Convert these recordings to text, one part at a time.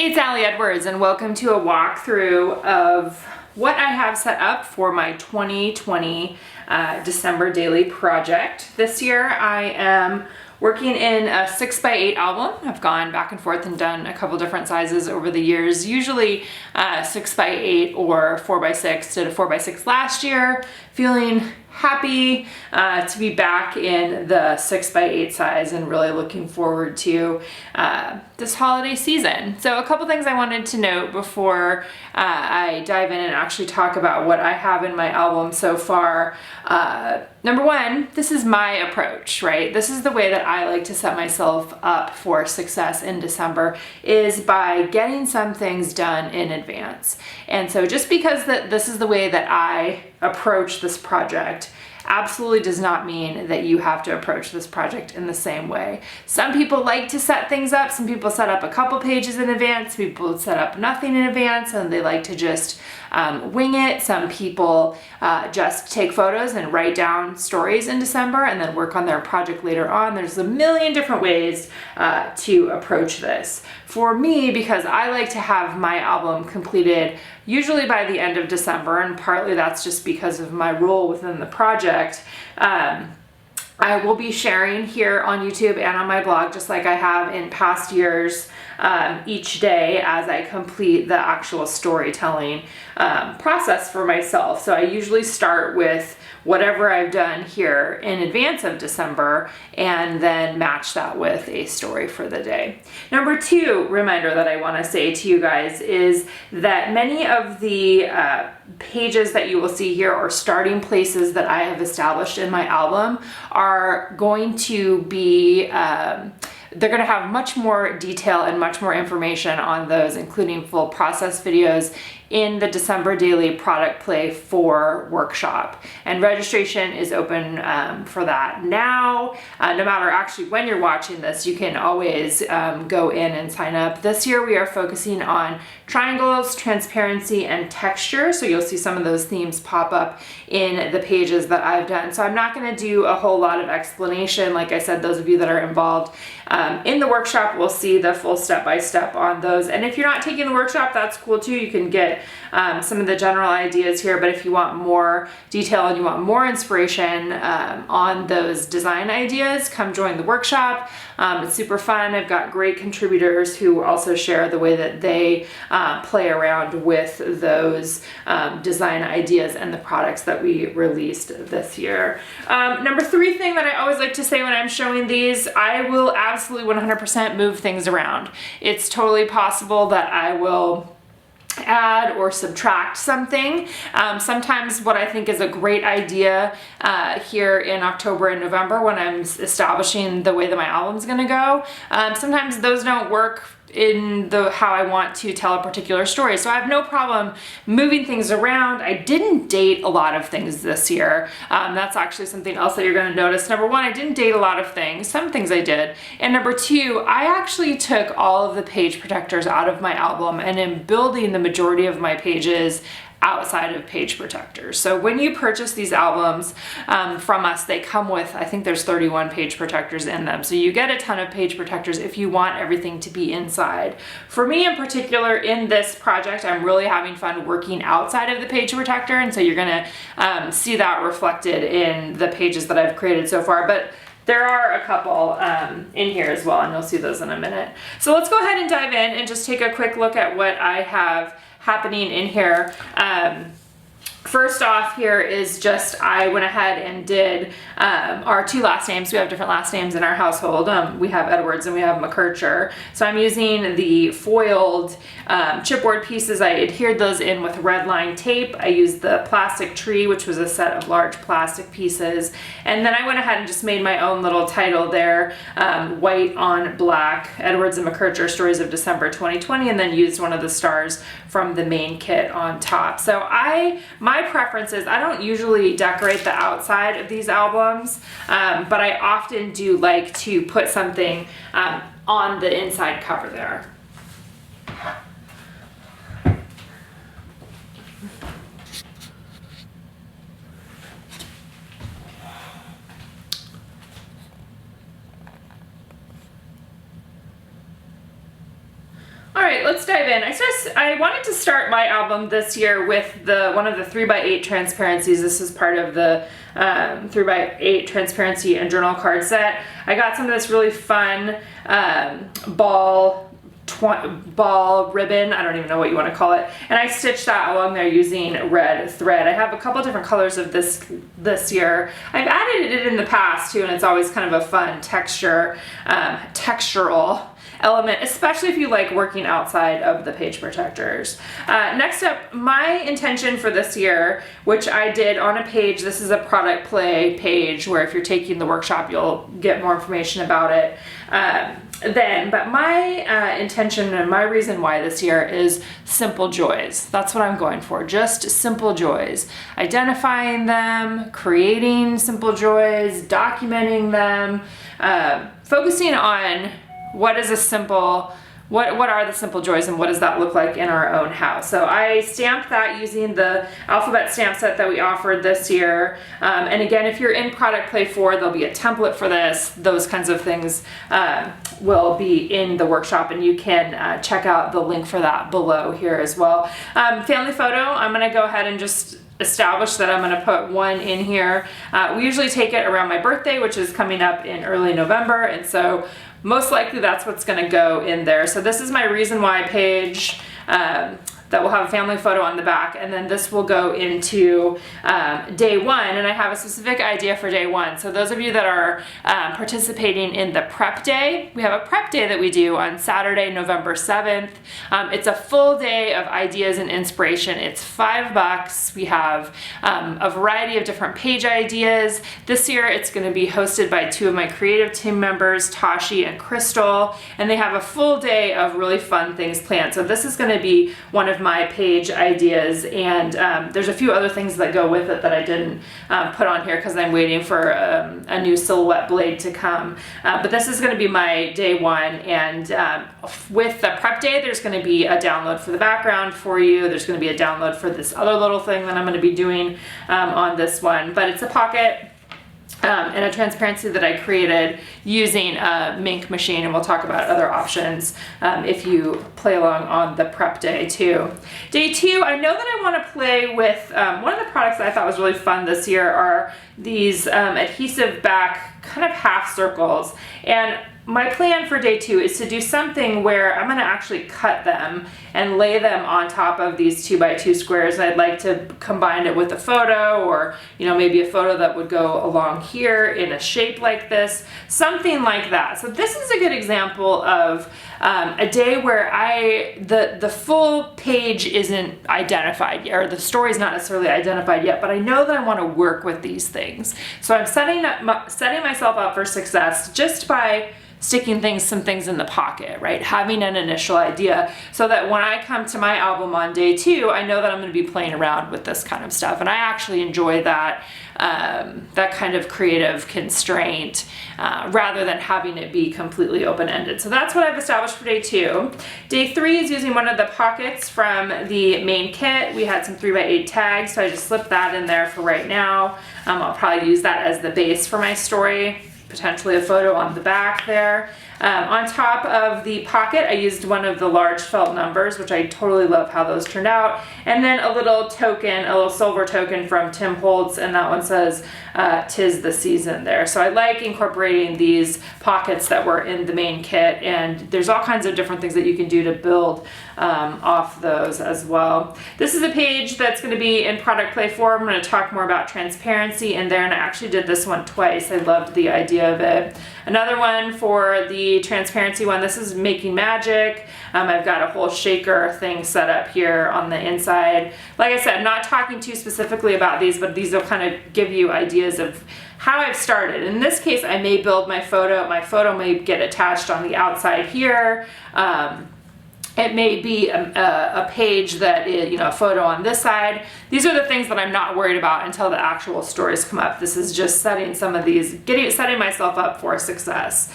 Hey, it's Allie Edwards, and welcome to a walkthrough of what I have set up for my 2020 December daily project. This year I am working in a 6x8 album. I've gone back and forth and done a couple different sizes over the years, usually 6x8 or 4x6. Did a 4x6 last year, feeling happy to be back in the 6x8 size and really looking forward to this holiday season. So a couple things I wanted to note before I dive in and actually talk about what I have in my album so far. Number one, this is my approach, right? This is the way that I like to set myself up for success in December, is by getting some things done in advance. And so just because this is the way that I approach this project absolutely does not mean that you have to approach this project in the same way. Some people like to set things up. Some people set up a couple pages in advance. Some people set up nothing in advance and they like to just wing it. Some people just take photos and write down stories in December and then work on their project later on. There's a million different ways to approach this. For me, because I like to have my album completed usually by the end of December, and partly that's just because of my role within the project, I will be sharing here on YouTube and on my blog, just like I have in past years, each day as I complete the actual storytelling process for myself. So I usually start with whatever I've done here in advance of December and then match that with a story for the day. Number two reminder that I want to say to you guys is that many of the pages that you will see here, or starting places that I have established in my album, are going to be they're going to have much more detail and much more information on those, including full process videos, in the December Daily Product Play 4 workshop. And registration is open for that now. No matter actually when you're watching this, you can always go in and sign up. This year we are focusing on triangles, transparency, and texture. So you'll see some of those themes pop up in the pages that I've done. So I'm not going to do a whole lot of explanation. Like I said, those of you that are involved in the workshop will see the full step-by-step on those. And if you're not taking the workshop, that's cool too. You can get some of the general ideas here, but if you want more detail and you want more inspiration on those design ideas, come join the workshop. It's super fun. I've got great contributors who also share the way that they play around with those design ideas and the products that we released this year. Number three thing that I always like to say when I'm showing these, I will absolutely 100% move things around. It's totally possible that I will add or subtract something. Sometimes what I think is a great idea here in October and November when I'm establishing the way that my album's gonna go, sometimes those don't work in how I want to tell a particular story. So I have no problem moving things around. I didn't date a lot of things this year. That's actually something else that you're going to notice. Number one, I didn't date a lot of things. Some things I did. And number two, I actually took all of the page protectors out of my album and am building the majority of my pages outside of page protectors. So when you purchase these albums from us, they come with, I think there's 31 page protectors in them. So you get a ton of page protectors if you want everything to be inside. For me in particular, in this project, I'm really having fun working outside of the page protector. And so you're gonna see that reflected in the pages that I've created so far. But there are a couple in here as well, and you'll see those in a minute. So let's go ahead and dive in and just take a quick look at what I have happening in here. First off here is just, I went ahead and did our two last names. We have different last names in our household. We have Edwards and we have McKercher. So I'm using the foiled chipboard pieces. I adhered those in with red line tape. I used the plastic tree, which was a set of large plastic pieces. And then I went ahead and just made my own little title there, white on black, Edwards and McKercher, Stories of December 2020, and then used one of the stars from the main kit on top. So my preference is, I don't usually decorate the outside of these albums, but I often do like to put something on the inside cover there. All right, let's let's dive in. I wanted to start my album this year with one of the 3x8 transparencies. This is part of the 3x8 transparency and journal card set. I got some of this really fun ball ribbon, I don't even know what you want to call it, and I stitched that along there using red thread. I have a couple different colors of this year. I've added it in the past too, and it's always kind of a fun textural element, especially if you like working outside of the page protectors. Next up, my intention for this year, which I did on a page, this is a product play page where if you're taking the workshop, you'll get more information about it but my intention and my reason why this year is simple joys. That's what I'm going for, just simple joys. Identifying them, creating simple joys, documenting them, focusing on what are the simple joys and what does that look like in our own house. So I stamped that using the alphabet stamp set that we offered this year. And again, if you're in Product Play 4, there'll be a template for this. Those kinds of things will be in the workshop, and you can check out the link for that below here as well. Family photo, I'm gonna go ahead and just establish that I'm going to put one in here. We usually take it around my birthday, which is coming up in early November, and so most likely that's what's going to go in there. So this is my reason why page that will have a family photo on the back, and then this will go into day one, and I have a specific idea for day one. So those of you that are participating in the prep day, we have a prep day that we do on Saturday, November 7th. It's a full day of ideas and inspiration. It's $5. We have a variety of different page ideas. This year it's going to be hosted by two of my creative team members, Tashi and Crystal, and they have a full day of really fun things planned. So this is going to be one of my page ideas, and there's a few other things that go with it that I didn't put on here because I'm waiting for a new silhouette blade to come. But this is going to be my day one, and with the prep day, there's going to be a download for the background for you. There's going to be a download for this other little thing that I'm going to be doing on this one, but it's a pocket and a transparency that I created using a Mink machine, and we'll talk about other options if you play along on the prep day too. Day two, I know that I want to play with, one of the products that I thought was really fun this year are these adhesive back kind of half circles, and my plan for day two is to do something where I'm going to actually cut them and lay them on top of these 2x2 squares. I'd like to combine it with a photo, or maybe a photo that would go along here in a shape like this, something like that. So this is a good example of a day where the full page isn't identified yet, or the story's not necessarily identified yet, but I know that I want to work with these things. So I'm setting myself up for success just by sticking some things in the pocket, right? Having an initial idea so that when I come to my album on day two, I know that I'm going to be playing around with this kind of stuff. And I actually enjoy that kind of creative constraint rather than having it be completely open-ended. So that's what I've established for day two. Day three is using one of the pockets from the main kit. We had some 3x8 tags, so I just slipped that in there for right now. I'll probably use that as the base for my story. Potentially a photo on the back there. On top of the pocket, I used one of the large felt numbers, which I totally love how those turned out. And then a little token, a little silver token from Tim Holtz, and that one says, "'Tis the season" there. So I like incorporating these pockets that were in the main kit, and there's all kinds of different things that you can do to build off those as well. This is a page that's going to be in Product Play 4. I'm going to talk more about transparency in there, and I actually did this one twice. I loved the idea of it. Another one for the transparency one, this is Making Magic. I've got a whole shaker thing set up here on the inside. Like I said, not talking too specifically about these, but these will kind of give you ideas of how I've started. In this case, I may build my photo. My photo may get attached on the outside here. It may be a page that is, a photo on this side. These are the things that I'm not worried about until the actual stories come up. This is just setting some of these, setting myself up for success.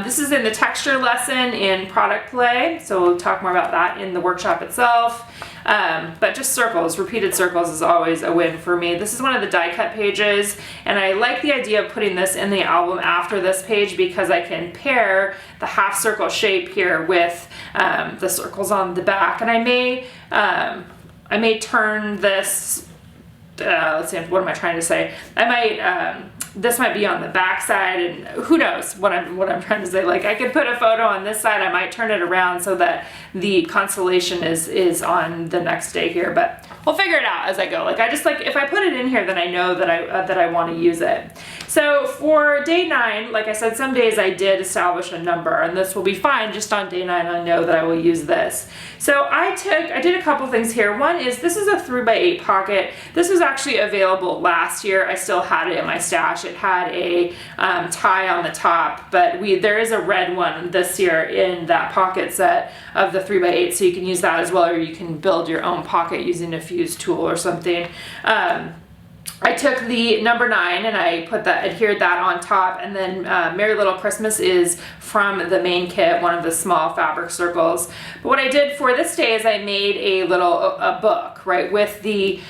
This is in the texture lesson in product play, so we'll talk more about that in the workshop itself. But just circles, repeated circles is always a win for me. This is one of the die cut pages, and I like the idea of putting this in the album after this page because I can pair the half circle shape here with the circles on the back. And I may turn this, let's see, what am I trying to say? I might, this might be on the back side, and who knows what I'm trying to say. Like, I could put a photo on this side, I might turn it around so that the constellation is on the next day here, but we'll figure it out as I go. Like, I just like, if I put it in here, then I know that I want to use it. So for day 9, like I said, some days I did establish a number, and this will be fine. Just on day 9, I know that I will use this. So I did a couple things here. One is, this is a 3x8 pocket. This was actually available last year. I still had it in my stash. It had a tie on the top, but there is a red one this year in that pocket set of the 3x8, so you can use that as well, or you can build your own pocket using a fuse tool or something. I took the number 9 and I adhered that on top, and then Merry Little Christmas is from the main kit, one of the small fabric circles. But what I did for this day is I made a book, right, with the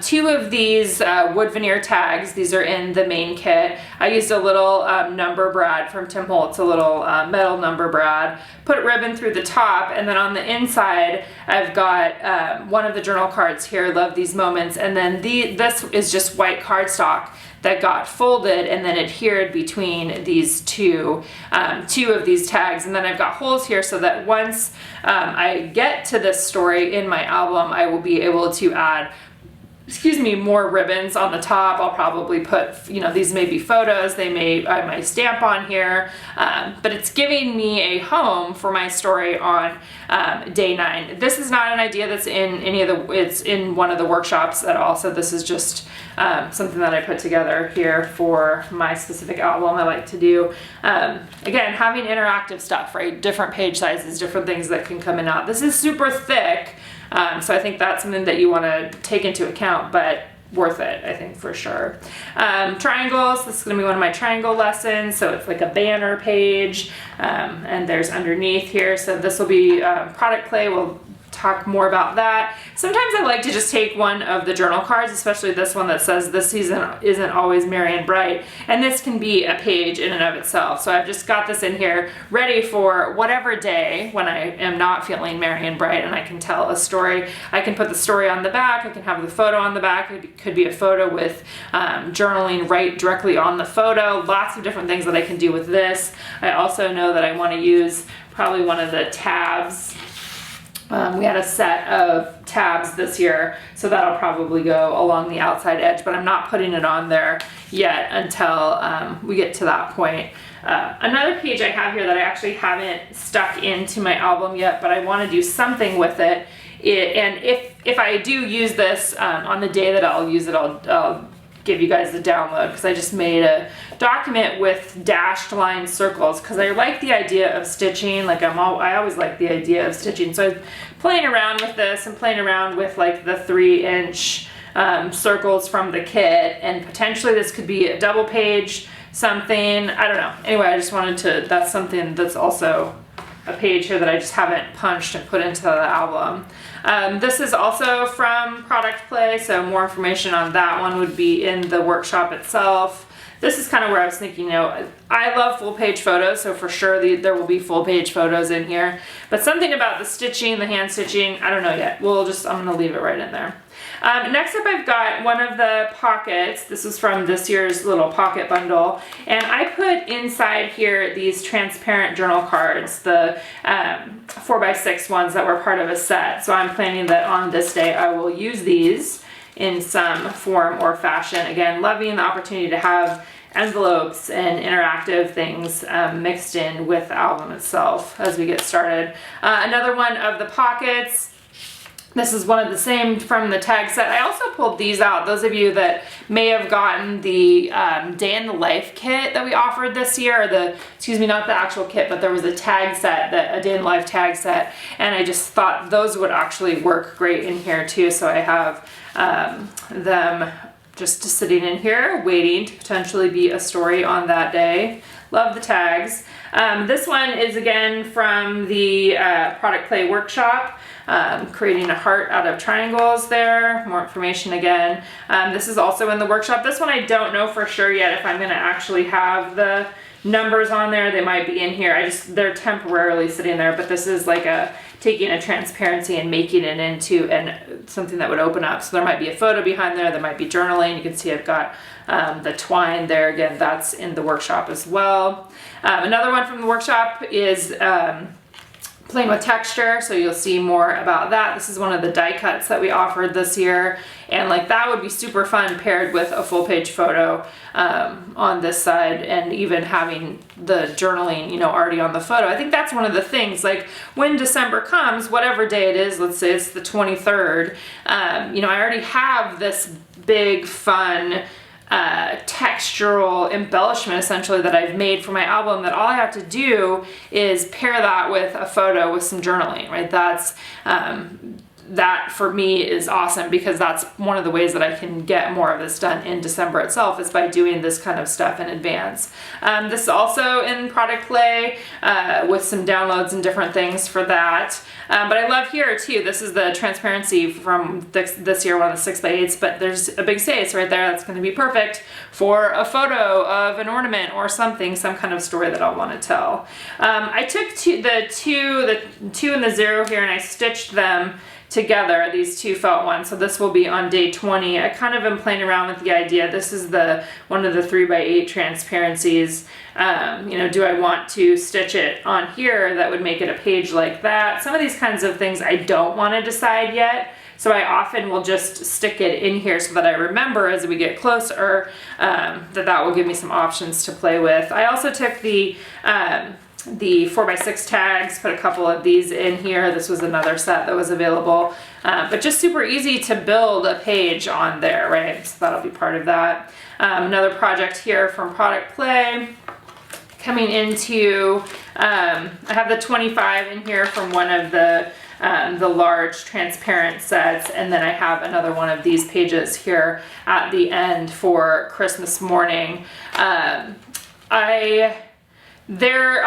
2 of these wood veneer tags. These are in the main kit. I used a little number brad from Tim Holtz, a little metal number brad, put ribbon through the top, and then on the inside I've got one of the journal cards here, Love These Moments, and then this is just white cardstock that got folded and then adhered between these two of these tags. And then I've got holes here so that once I get to this story in my album, I will be able to add, more ribbons on the top. I'll probably put, these may be photos, I might stamp on here, but it's giving me a home for my story on day 9. This is not an idea that's in it's in one of the workshops at all, so this is just something that I put together here for my specific album I like to do. Again, having interactive stuff, right? Different page sizes, different things that can come in and out. This is super thick, so I think that's something that you want to take into account, but worth it, I think, for sure. Triangles, this is going to be one of my triangle lessons, so it's like a banner page, and there's underneath here, so this will be product play. We'll talk more about that. Sometimes I like to just take one of the journal cards, especially this one that says this season isn't always merry and bright, and this can be a page in and of itself. So I've just got this in here ready for whatever day when I am not feeling merry and bright and I can tell a story. I can put the story on the back, I can have the photo on the back, it could be a photo with journaling right directly on the photo. Lots of different things that I can do with this. I also know that I want to use probably one of the tabs. We had a set of tabs this year, so that'll probably go along the outside edge, but I'm not putting it on there yet until we get to that point. Another page I have here that I actually haven't stuck into my album yet, but I want to do something with it. And if I do use this on the day that I'll use it, I'll give you guys the download, because I just made a document with dashed line circles because I like the idea of stitching. Like I always like the idea of stitching, so I'm playing around with this and playing around with like the 3-inch circles from the kit, and potentially this could be a double page something, I don't know. Anyway, I just wanted to, that's something that's also a page here that I just haven't punched and put into the album. This is also from Product Play, so more information on that one would be in the workshop itself. This is kind of where I was thinking, I love full page photos, so for sure there will be full page photos in here. But something about the stitching, the hand stitching, I don't know yet. I'm gonna leave it right in there. Next up, I've got one of the pockets. This is from this year's little pocket bundle, and I put inside here these transparent journal cards, the 4x6 ones that were part of a set. So I'm planning that on this day I will use these in some form or fashion. Again, loving the opportunity to have envelopes and interactive things mixed in with the album itself as we get started. Another one of the pockets. This is one of the same from the tag set. I also pulled these out. Those of you that may have gotten the Day in the Life kit that we offered this year, or not the actual kit, but there was a tag set, a Day in the Life tag set, and I just thought those would actually work great in here too. So I have them just sitting in here waiting to potentially be a story on that day. Love the tags. This one is again from the product play workshop, creating a heart out of triangles there. More information again. This is also in the workshop. This one I don't know for sure yet if I'm going to actually have the numbers on there. They might be in here. They're temporarily sitting there, but this is like taking a transparency and making it into something that would open up. So there might be a photo behind there. There might be journaling. You can see I've got the twine there. Again, that's in the workshop as well. Another one from the workshop is playing with texture, so you'll see more about that. This is one of the die cuts that we offered this year, and like that would be super fun paired with a full page photo on this side, and even having the journaling, you know, already on the photo. I think that's one of the things, like when December comes, whatever day it is, let's say it's the 23rd, you know, I already have this big fun textural embellishment essentially that I've made for my album, that all I have to do is pair that with a photo with some journaling, right? That's that for me is awesome, because that's one of the ways that I can get more of this done in December itself, is by doing this kind of stuff in advance. This is also in product play with some downloads and different things for that. But I love here too, this is the transparency from this year, one of the 6x8s, but there's a big space right there that's going to be perfect for a photo of an ornament or something, some kind of story that I'll want to tell. I took the two and the 0 here, and I stitched them together, these two felt ones. So this will be on day 20. I kind of am playing around with the idea. This is one of the 3x8 transparencies. You know, do I want to stitch it on here that would make it a page like that? Some of these kinds of things I don't want to decide yet. So I often will just stick it in here so that I remember as we get closer that will give me some options to play with. I also took the 4x6 tags, put a couple of these in here. This was another set that was available, but just super easy to build a page on there, right? So that'll be part of that. Another project here from Product Play. Coming into, I have the 25 in here from one of the large transparent sets, and then I have another one of these pages here at the end for Christmas morning. There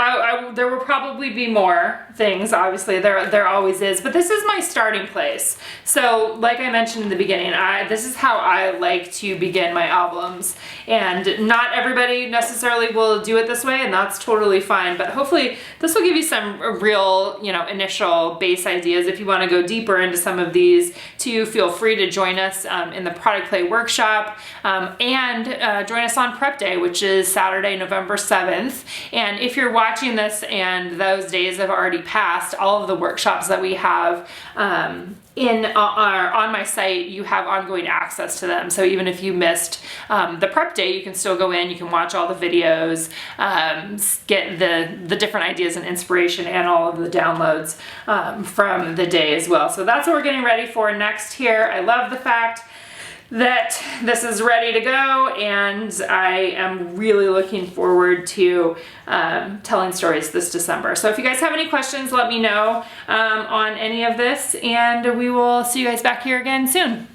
will probably be more things, obviously there always is, but this is my starting place. So like I mentioned in the beginning, this is how I like to begin my albums, and not everybody necessarily will do it this way, and that's totally fine, but hopefully this will give you some real, you know, initial base ideas. If you want to go deeper into some of these too, feel free to join us in the Product Play workshop, and join us on Prep Day, which is Saturday, November 7th. And if you're watching this and those days have already passed, all of the workshops that we have on my site, you have ongoing access to them. So even if you missed the prep day, you can still go in, you can watch all the videos, get the different ideas and inspiration, and all of the downloads from the day as well. So that's what we're getting ready for next here. I love the fact that this is ready to go, and I am really looking forward to telling stories this December. So if you guys have any questions, let me know on any of this, and we will see you guys back here again soon.